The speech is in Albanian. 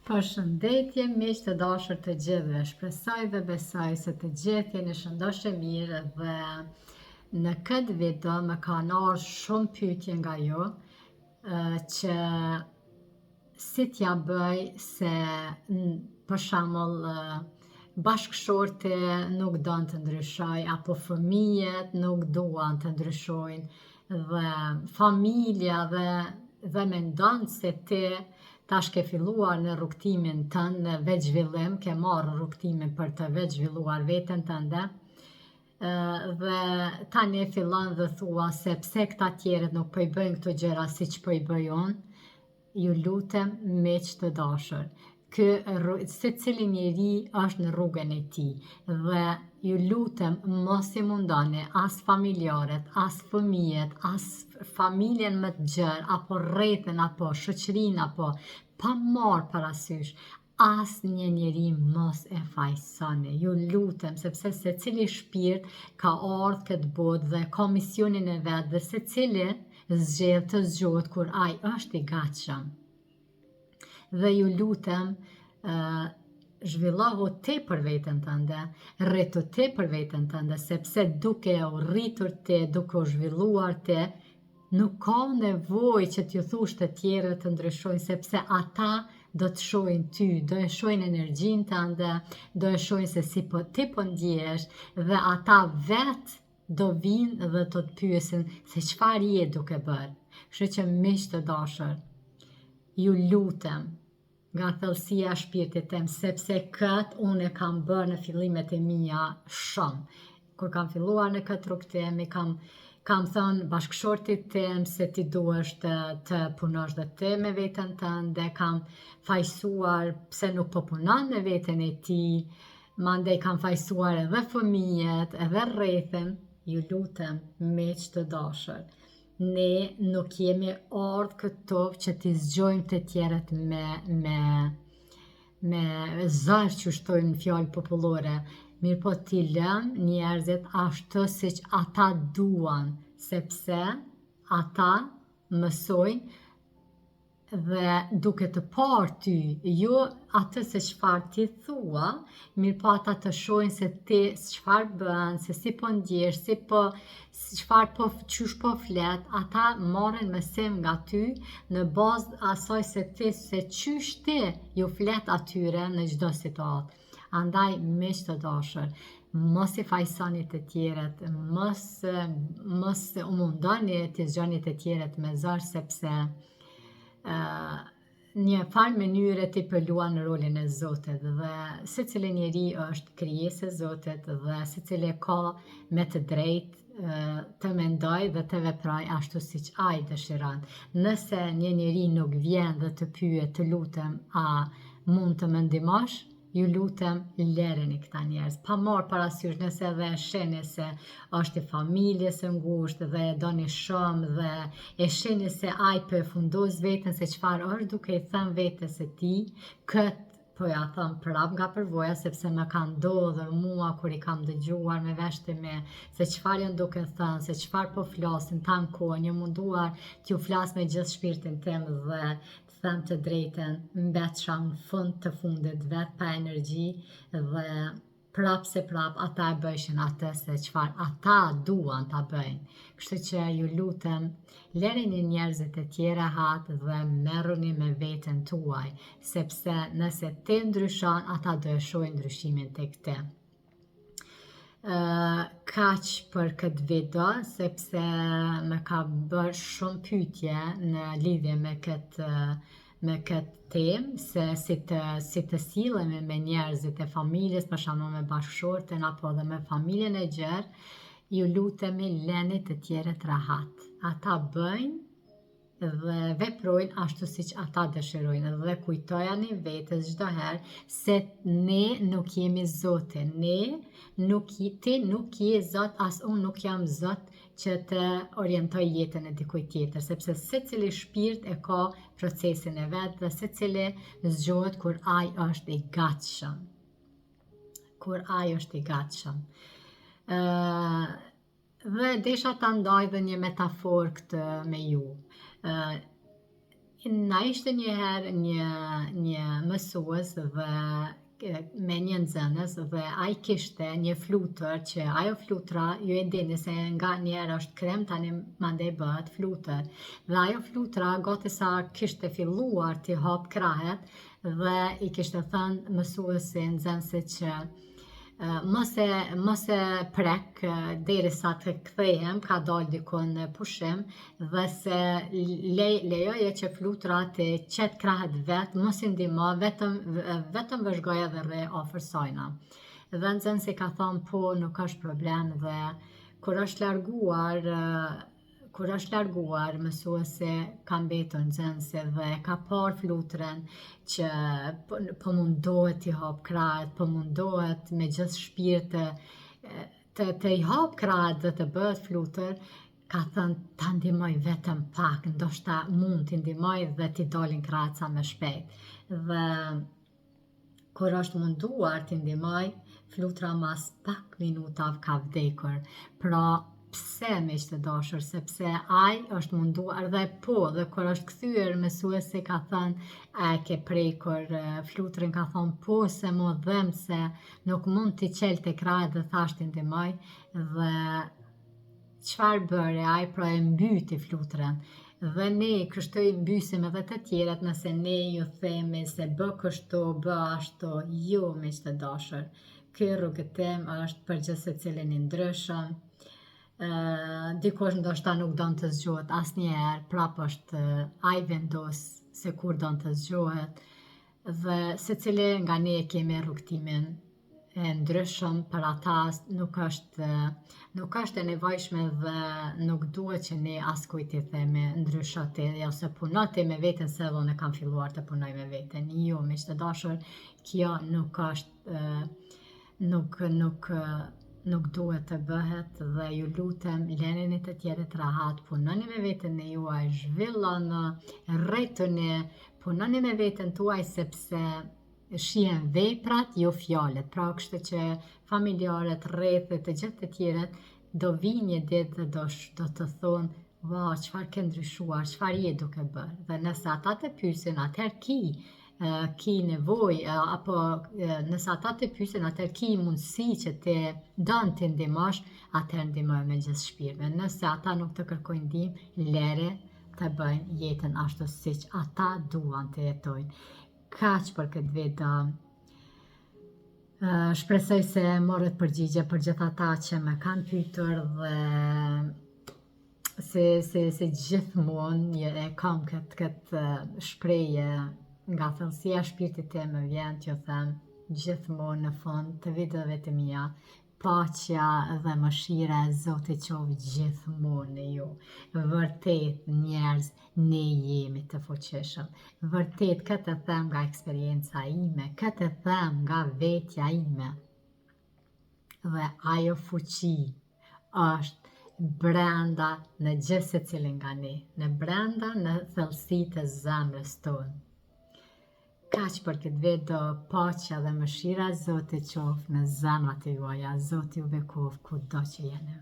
Përshëndetje, miq të dashur të gjithëve. Shpresoj dhe besoj se të gjithë jeni shëndoshë mirë dhe në këtë video më kanë ardhur shumë pyetje nga ju që si t'ja bëj se për shembull bashkëshorti nuk don të ndryshoj apo fëmijët nuk duan të ndryshojnë dhe familja dhe mendon se ti tash ke filluar në rrugtimin tënd, në veçvillim, ke marrë rrugtimin për të veçvilluar veten tënde, dhe tani fillon dhe thua se pse këta tjerët nuk po i bëjnë këto gjëra siç po i bëj unë. Ju lutem, miq të dashur, secili njeri është në rrugën e tij dhe ju lutem mos i mundoni as familjarët, as fëmijët, as familjen më të gjerë, apo rrethin, apo shoqërinë, apo pa marrë parasysh asnjë njeri mos e fajsoni. Ju lutem, sepse secili shpirt ka ardhur këtë botë dhe ka misionin e vet dhe secili zgjedh të zgjohet kur ai është i gatshëm. Dhe ju lutem, zhvillohu ti për veten tënde, rritu ti për veten tënde, sepse duke u rritur ti, duke u zhvilluar ti, nuk ka nevojë që t'ju thush të tjerëve të ndryshojnë, sepse ata do të shohin ty, do e shohin energjinë tënde, do e shohin se si ti po ndjehesh dhe ata vetë do vinë dhe do të pyesin se çfarë je duke bërë. Kështu që miq të dashur, ju lutem nga thellësia e shpirtit tim, sepse këtë unë e kam bërë në fillimet e mia shumë. Kur kam filluar në këtë rrugtim, kam thënë bashkëshortit tim se ti duhesh të punosh dhe ti me veten tënde, kam fajsuar pse nuk po punon me veten e tij, mandej kam fajsuar edhe fëmijët, edhe rrethin. Ju lutem, miq të dashur, ne nuk jemi ardhur këtu që t'i zgjojmë të tjerët me zërë që shtojnë fjalë popullore, mirë po t'i lëmë njerëzit ashtu siç ata duan, sepse ata mësojnë dhe duke të parë ty, jo atë se çfarë ti thua, mirë po ata të shohin se ti çfarë bën, se si po ndjesh, qysh po flet, ata marrin mësim nga ty në bazë asaj se qysh ti ju flet atyre në çdo situatë. Andaj, miq të dashur, mos i fajsoni të tjerët, mos u mundoni të zgjoni të tjerët me zor, sepse një farë mënyre ti po luan në rolin e Zotit dhe secili njeri është krijesë e Zotit dhe secili ka me të drejtë të mendoj dhe të veproj ashtu siç ai dëshiron. Nëse një njeri nuk vjen dhe të pyet, të lutem, a mund të më ndihmosh? Ju lutem, lëreni këta njerëz, pa marrë parasysh nëse edhe e shihni se është i familjes së ngushtë dhe e doni shumë dhe e shihni se ai po e fundos veten se çfarë është duke i thënë vetes së tij, këtë po ja them prap nga përvoja, sepse më ka ndodhur mua kur i kam dëgjuar me veshtime se çfarë janë duke thënë, se çfarë po flasin tankohen, një munduar t'ju flas me gjithë shpirtin tim dhe them të drejten, mbetsha në fund të fundit vet pa energji dhe prap se prap ata e bëjshin atë se çfarë ata duan ta bëjnë. Kështu që ju lutem, lëreni njerëzit e tjerë hatë dhe merruni me veten tuaj, sepse nëse ti ndryshon, ata do e shohin ndryshimin tek ti. Kaq për këtë video, sepse më ka bërë shumë pyetje në lidhje me këtë temë, se si të sillemi me njerëzit e familjes, për shembull me bashkëshorten apo edhe me familjen e gjerë. Ju lutemi, lëni të tjerët rahat. Ata bëjnë dhe veprojnë ashtu siç ata dëshirojnë dhe kujtojani vetes çdo herë se ne nuk jemi Zoti, ti nuk je Zot, as unë nuk jam Zot që të orientoj jetën e dikujt tjetër, sepse secili shpirt e ka procesin e vet dhe secili zgjohet kur ai është i gatshëm. Dhe desha ta ndaj dhe një metaforë këtë me ju. Na ishte njëherë një mësues dhe me një nxënës dhe ai kishte një flutër që ajo flutra ju e dini se nga njerë është krem tani mandej bëhet flutër dhe ajo flutra gati sa kishte filluar t'i hap krahet dhe i kishte thënë mësuesi nxënësi që mos e prek derisa të kthehem, ka dalë dikon në pushim dhe se lejoje që flutra të qetë krahet vetë, mos i ndihmo, vetëm vëzhgoje dhe rre afër sajna. Dhe nxënësi ka thonë po nuk është problem dhe kur është larguar mësuesi ka mbetur nxënësi dhe ka parë flutrën që po mundohet t'i hap krahet, po mundohet me gjithë shpirt të i hap krahet dhe të bëhet flutër, ka thënë ta ndihmoj vetëm pak, ndoshta mund t'i ndihmoj dhe t'i dalin krahet sa më shpejt. Dhe kur është munduar t'i ndihmoj, flutra mas pak minutave ka vdekur. Pra pse miq të dashur, sepse ai është munduar dhe kur është kthyer mësuesi ka thënë a e ke prekur flutrin, ka thonë po se mo dhem se nuk mund t'i qelte krahet dhe thash t'i ndihmoj dhe çfarë bëri ai, pra e mbyti flutrën. Dhe ne kështu i mbysim edhe të tjerët nëse ne ju themi se bë kështu, bë ashtu, jo miq të dashur. Ky rrugëtim është për gjithë secilin i ndryshëm. Dikush ndoshta nuk don të zgjohet asnjëherë, prapë është ai vendos se kur don të zgjohet dhe secili nga ne kemi rrugtimin e ndryshëm, për ata nuk është e nevojshme dhe nuk duhet që ne askujt i themi ndryshe ti ose puno ti me veten se edhe unë kam filluar të punoj me veten. Jo, miq të dashur, kjo nuk është nuk duhet të bëhet dhe ju lutem lenini të tjerët rahat, punoni me veten e juaj, zhvilloni, rrituni, punoni me veten tuaj sepse shihen veprat, jo fjalët. Pra kështu që familjarët, rrethët, të gjithë të tjerët do vinë një ditë dhe do të thonë wow, çfarë ke ndryshuar, çfarë je duke bërë. Dhe nëse ata të pyesin, atëherë ki nevojë apo nëse ata të pyesin, atëherë ki mundësi që ti don të ndihmosh, atëherë ndihmoj me gjithë shpirtin. Nëse ata nuk të kërkojnë ndihmë, lere të bëjnë jetën ashtu siç ata duan të jetojnë. Kaq për këtë video. Shpresoj se morët përgjigje për gjithë ata që më kanë pyetur dhe se gjithmonë e kam këtë shprehje nga thellësia e shpirtit tim më vjen t'ju them gjithmonë në fund të videove të mia, paqja dhe mëshira e Zotit qoftë gjithmonë në ju. Vërtet njerëz, ne jemi të fuqishëm. Vërtet këtë them nga eksperienca ime, këtë them nga vetja ime. Dhe ajo fuqi është brenda në gjithë secilin nga ne, në brenda në thellësitë e zemrës tonë. Kaq për këtë video, paqja dhe mëshira e Zotit qoftë në zemrat e juaja. Zoti ju bekov kudo që jeni.